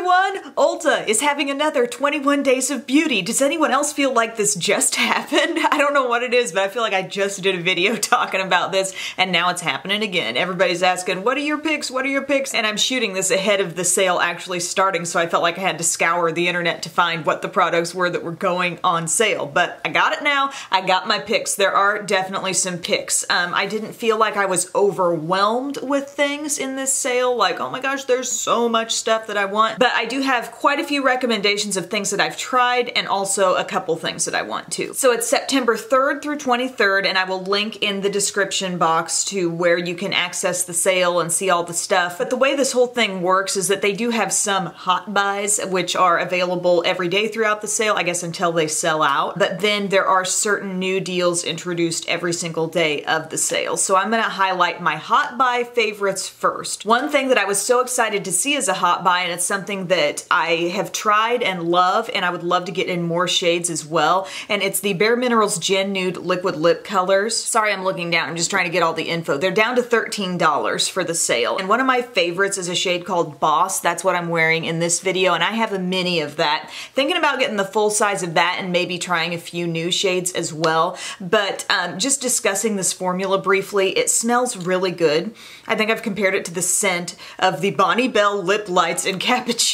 everyone! Ulta is having another 21 Days of Beauty. Does anyone else feel like this just happened? I don't know what it is, but I feel like I just did a video talking about this and now it's happening again. Everybody's asking, what are your picks? What are your picks? And I'm shooting this ahead of the sale actually starting, so I felt like I had to scour the internet to find what the products were that were going on sale. But I got it now. I got my picks. There are definitely some picks. I didn't feel like I was overwhelmed with things in this sale. Like, oh my gosh, there's so much stuff that I want. But I do have quite a few recommendations of things that I've tried and also a couple things that I want to. So it's September 3rd through 23rd, and I will link in the description box to where you can access the sale and see all the stuff. But the way this whole thing works is that they do have some hot buys which are available every day throughout the sale, I guess until they sell out. But then there are certain new deals introduced every single day of the sale. So I'm gonna highlight my hot buy favorites first. One thing that I was so excited to see as a hot buy, and it's something that I have tried and love, and I would love to get in more shades as well, and it's the Bare Minerals Gen Nude Liquid Lip Colors. Sorry, I'm looking down. I'm just trying to get all the info. They're down to $13 for the sale, and one of my favorites is a shade called Boss. That's what I'm wearing in this video, and I have a mini of that. Thinking about getting the full size of that and maybe trying a few new shades as well, but just discussing this formula briefly, it smells really good. I think I've compared it to the scent of the Bonnie Bell Lip Lights in Cappuccino.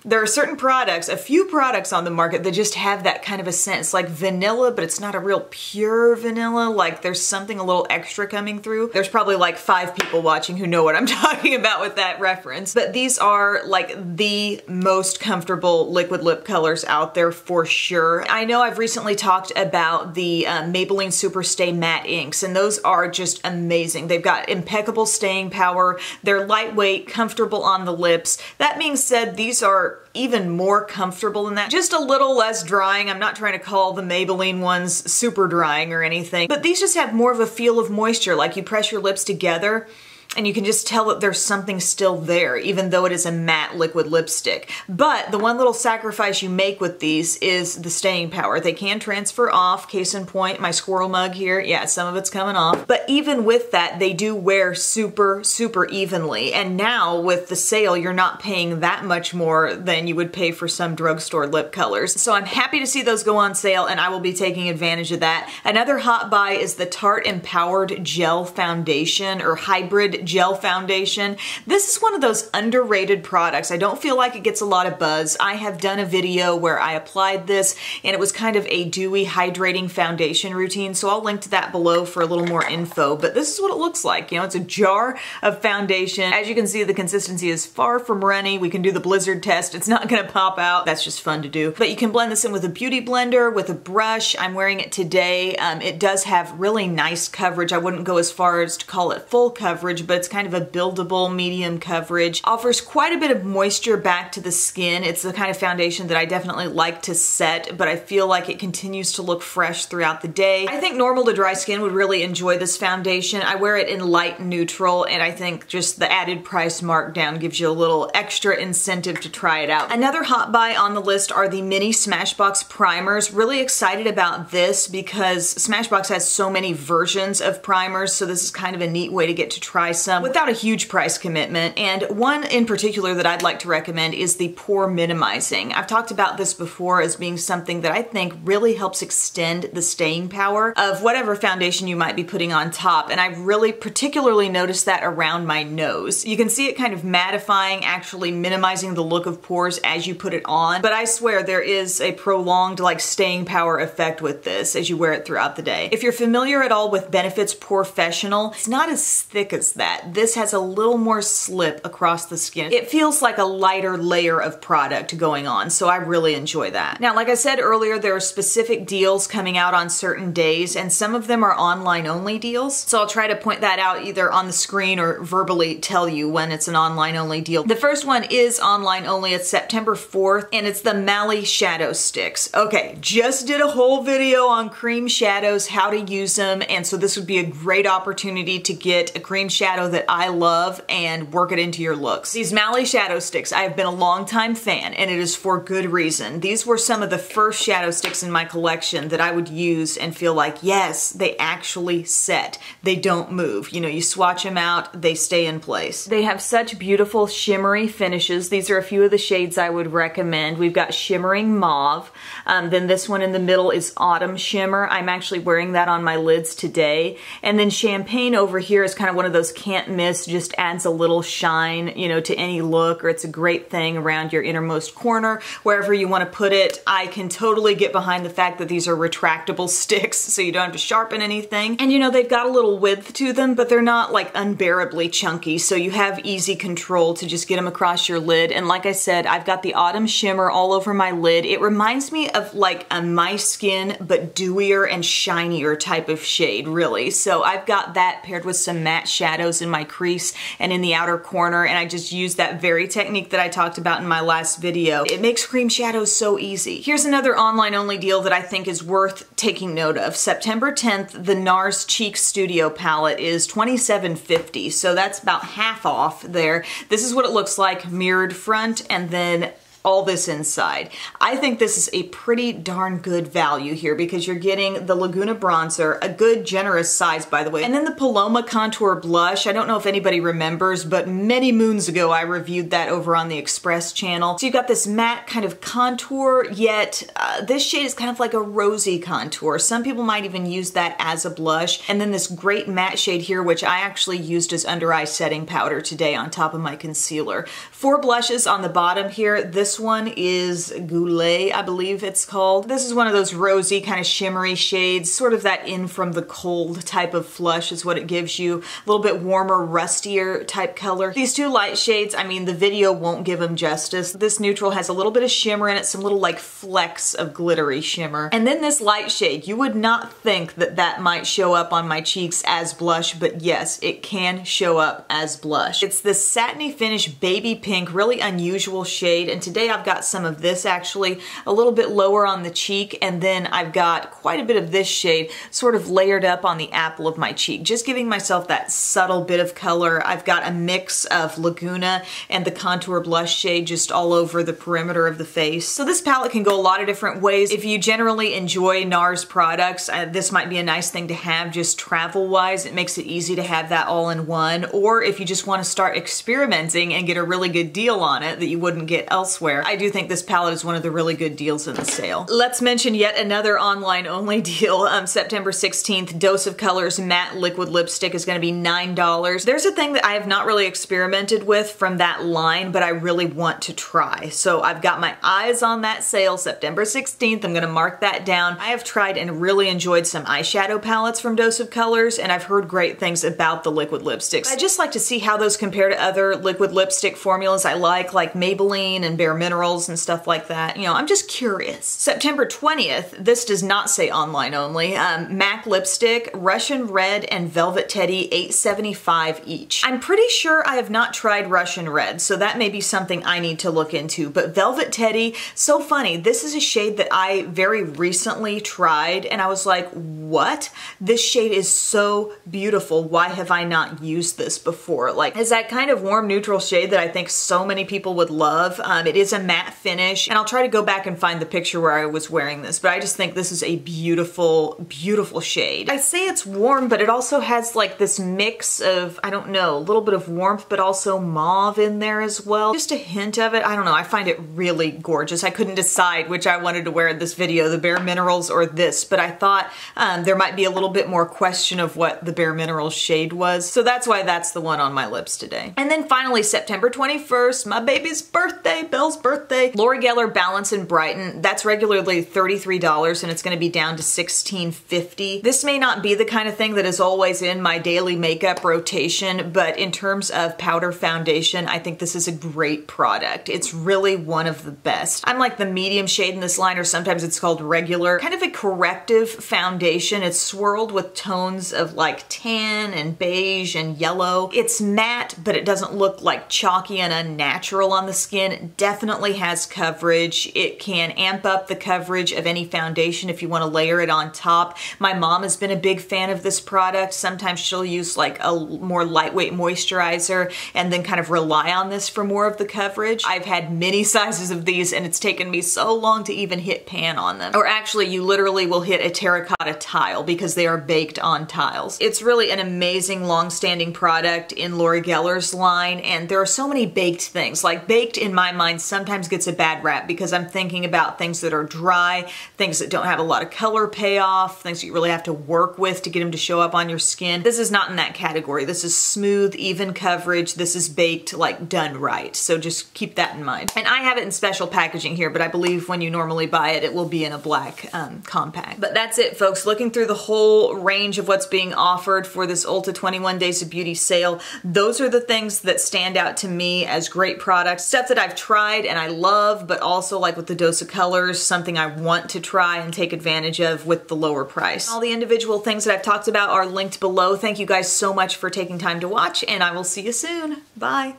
There are certain products, a few products on the market that just have that kind of a scent. It's like vanilla, but it's not a real pure vanilla. Like there's something a little extra coming through. There's probably like 5 people watching who know what I'm talking about with that reference. But these are like the most comfortable liquid lip colors out there for sure. I know I've recently talked about the Maybelline Super Stay Matte Inks, and those are just amazing. They've got impeccable staying power. They're lightweight, comfortable on the lips. That being said, these are even more comfortable than that. Just a little less drying. I'm not trying to call the Maybelline ones super drying or anything, but these just have more of a feel of moisture. Like you press your lips together and you can just tell that there's something still there, even though it is a matte liquid lipstick. But the one little sacrifice you make with these is the staying power. They can transfer off. Case in point, my squirrel mug here. Yeah, some of it's coming off. But even with that, they do wear super, super evenly. And now with the sale, you're not paying that much more than you would pay for some drugstore lip colors. So I'm happy to see those go on sale, and I will be taking advantage of that. Another hot buy is the Tarte Empowered Gel Foundation, or Hybrid Gel Foundation. This is one of those underrated products. I don't feel like it gets a lot of buzz. I have done a video where I applied this and it was kind of a dewy hydrating foundation routine, so I'll link to that below for a little more info. But this is what it looks like. You know, it's a jar of foundation. As you can see, the consistency is far from runny. We can do the blizzard test. It's not gonna pop out. That's just fun to do. But you can blend this in with a beauty blender, with a brush. I'm wearing it today. It does have really nice coverage. I wouldn't go as far as to call it full coverage, but it's kind of a buildable medium coverage. Offers quite a bit of moisture back to the skin. It's the kind of foundation that I definitely like to set, but I feel like it continues to look fresh throughout the day. I think normal to dry skin would really enjoy this foundation. I wear it in light neutral, and I think just the added price markdown gives you a little extra incentive to try it out. Another hot buy on the list are the mini Smashbox primers. Really excited about this because Smashbox has so many versions of primers, so this is kind of a neat way to get to try some without a huge price commitment. And one in particular that I'd like to recommend is the Pore Minimizing. I've talked about this before as being something that I think really helps extend the staying power of whatever foundation you might be putting on top, and I've really particularly noticed that around my nose. You can see it kind of mattifying, actually minimizing the look of pores as you put it on, but I swear there is a prolonged like staying power effect with this as you wear it throughout the day. If you're familiar at all with Benefit's Porefessional, it's not as thick as that. This has a little more slip across the skin. It feels like a lighter layer of product going on, so I really enjoy that. Now, like I said earlier, there are specific deals coming out on certain days, and some of them are online only deals, so I'll try to point that out either on the screen or verbally tell you when it's an online only deal. The first one is online only. It's September 4th, and it's the Mally Shadow Sticks. Okay, just did a whole video on cream shadows, how to use them, and so this would be a great opportunity to get a cream shadow shadow that I love and work it into your looks. These Mally shadow sticks, I have been a long time fan, and it is for good reason. These were some of the first shadow sticks in my collection that I would use and feel like, yes, they actually set. They don't move. You know, you swatch them out, they stay in place. They have such beautiful shimmery finishes. These are a few of the shades I would recommend. We've got Shimmering Mauve. Then this one in the middle is Autumn Shimmer. I'm actually wearing that on my lids today. And then Champagne over here is kind of one of those can't miss, just adds a little shine, you know, to any look, or it's a great thing around your innermost corner, wherever you want to put it. I can totally get behind the fact that these are retractable sticks, so you don't have to sharpen anything. And you know, they've got a little width to them, but they're not like unbearably chunky, so you have easy control to just get them across your lid. And like I said, I've got the Autumn Shimmer all over my lid. It reminds me of like a My Skin, but dewier and shinier type of shade, really. So I've got that paired with some matte shadows in my crease and in the outer corner, and I just used that very technique that I talked about in my last video. It makes cream shadows so easy. Here's another online only deal that I think is worth taking note of. September 10th, the NARS Cheek Studio palette is $27.50, so that's about half off there. This is what it looks like, mirrored front, and then all this inside. I think this is a pretty darn good value here because you're getting the Laguna bronzer, a good generous size by the way, and then the Paloma contour blush. I don't know if anybody remembers, but many moons ago I reviewed that over on the Express channel. So you've got this matte kind of contour, yet this shade is kind of like a rosy contour. Some people might even use that as a blush. And then this great matte shade here, which I actually used as under eye setting powder today on top of my concealer. 4 blushes on the bottom here. This one is Goulet, I believe it's called. This is one of those rosy kind of shimmery shades, sort of that in from the cold type of flush is what it gives you. A little bit warmer, rustier type color. These 2 light shades, I mean, the video won't give them justice. This neutral has a little bit of shimmer in it, some little like flecks of glittery shimmer. And then this light shade, you would not think that that might show up on my cheeks as blush, but yes, it can show up as blush. It's this satiny finish baby pink, really unusual shade, and today I've got some of this actually a little bit lower on the cheek, and then I've got quite a bit of this shade sort of layered up on the apple of my cheek, just giving myself that subtle bit of color. I've got a mix of Laguna and the contour blush shade just all over the perimeter of the face. So this palette can go a lot of different ways. If you generally enjoy NARS products, this might be a nice thing to have just travel-wise. It makes it easy to have that all in one. Or if you just want to start experimenting and get a really good deal on it that you wouldn't get elsewhere, I do think this palette is one of the really good deals in the sale. Let's mention yet another online only deal. September 16th, Dose of Colors Matte Liquid Lipstick is going to be $9. There's a thing that I have not really experimented with from that line, but I really want to try. So I've got my eyes on that sale, September 16th. I'm going to mark that down. I have tried and really enjoyed some eyeshadow palettes from Dose of Colors, and I've heard great things about the liquid lipsticks. I just like to see how those compare to other liquid lipstick formulas I like Maybelline and Bare Minerals and stuff like that. You know, I'm just curious. September 20th, this does not say online only, MAC lipstick, Russian Red and Velvet Teddy, $8.75 each. I'm pretty sure I have not tried Russian Red, so that may be something I need to look into, but Velvet Teddy, so funny. This is a shade that I very recently tried, and I was like, what? This shade is so beautiful. Why have I not used this before? Like, it's that kind of warm neutral shade that I think so many people would love. It is a matte finish, and I'll try to go back and find the picture where I was wearing this, but I just think this is a beautiful, beautiful shade. I say it's warm, but it also has like this mix of, I don't know, a little bit of warmth, but also mauve in there as well. Just a hint of it. I don't know. I find it really gorgeous. I couldn't decide which I wanted to wear in this video, the Bare Minerals or this, but I thought there might be a little bit more question of what the Bare Minerals shade was, so that's why that's the one on my lips today. And then finally, September 21st, my baby's birthday, Belle's birthday, Laura Geller Balance and Brighten. That's regularly $33, and it's going to be down to $16.50. This may not be the kind of thing that is always in my daily makeup rotation, but in terms of powder foundation, I think this is a great product. It's really one of the best. I'm like the medium shade in this line, or sometimes it's called regular. Kind of a corrective foundation. It's swirled with tones of like tan and beige and yellow. It's matte, but it doesn't look like chalky and unnatural on the skin. Definitely definitely has coverage. It can amp up the coverage of any foundation if you want to layer it on top. My mom has been a big fan of this product. Sometimes she'll use like a more lightweight moisturizer and then kind of rely on this for more of the coverage. I've had many sizes of these and it's taken me so long to even hit pan on them. Or actually, you literally will hit a terracotta tile because they are baked on tiles. It's really an amazing long-standing product in Laura Geller's line, and there are so many baked things. Like baked in my mind sometimes gets a bad rap because I'm thinking about things that are dry, things that don't have a lot of color payoff, things that you really have to work with to get them to show up on your skin. This is not in that category. This is smooth, even coverage. This is baked, like done right. So just keep that in mind. And I have it in special packaging here, but I believe when you normally buy it, it will be in a black compact. But that's it, folks. Looking through the whole range of what's being offered for this Ulta 21 Days of Beauty sale, those are the things that stand out to me as great products. Stuff that I've tried and I love, but also like with the Dose of Colors, something I want to try and take advantage of with the lower price. All the individual things that I've talked about are linked below. Thank you guys so much for taking time to watch, and I will see you soon. Bye.